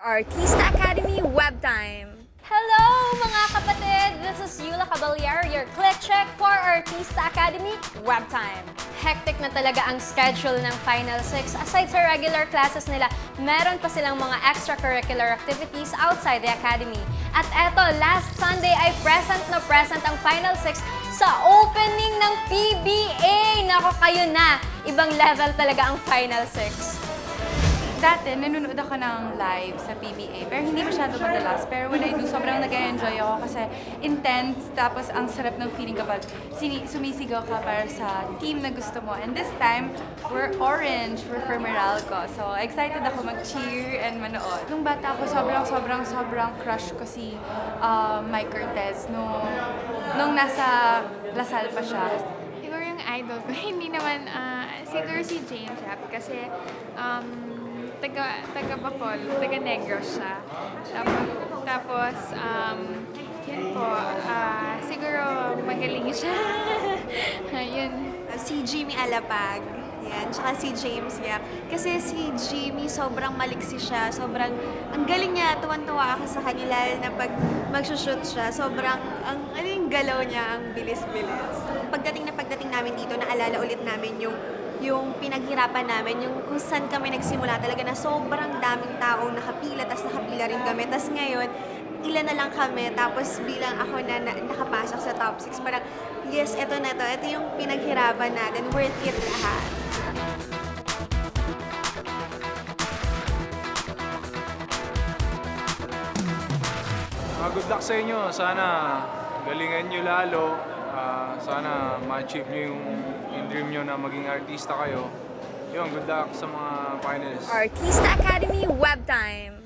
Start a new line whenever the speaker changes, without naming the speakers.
Artista Academy Webtime.
Hello mga kapatid! This is Eula, Caballero, your click check for Artista Academy Webtime. Hectic na talaga ang schedule ng Final 6. Aside sa regular classes nila, meron pa silang mga extracurricular activities outside the academy. At eto, last Sunday ay present ang Final 6 sa opening ng PBA. Nako, kayo na! Ibang level talaga ang Final 6.
Dati, nanonood ako ng live sa PBA, pero hindi masyado madalas. Pero when I do, sobrang nag-enjoy ako kasi intense, tapos ang sarap ng feeling kapag sumisigaw ka para sa team na gusto mo. And this time, we're orange, we're for Meralco. So, excited ako mag-cheer and manood. Nung bata ako, sobrang crush ko si Mike Cortez nung nasa Lasal pa siya.
Siguro yung idol ko, hindi naman, siguro si James Yap kasi taga Bacol, taga Negros siya. Tapos yun po, siguro magaling siya. Yun.
Si Jimmy Alapag. Yan, tsaka si James Yap. Kasi si Jimmy, sobrang maliksi siya. Sobrang, ang galing niya. Tuwan-tuwa ako sa kanya, lalo na pag magsushoot siya. Sobrang, ano yung galaw niya, ang bilis-bilis. Pagdating namin dito, naalala ulit namin yung pinaghirapan namin, yung kung saan kami nagsimula talaga na sobrang daming taong nakapila, tapos nakapila rin kami. Tapos ngayon, ilan na lang kami, tapos bilang ako na nakapasok sa top 6, parang, yes, eto na to. Ito yung pinaghirapan natin. Worth it lahat.
Good luck sa inyo. Sana galingan nyo lalo. Sana ma-achieve nyo yung dream nyo na maging artista kayo. Yun, good luck sa mga finalists.
Artista Academy Webtime.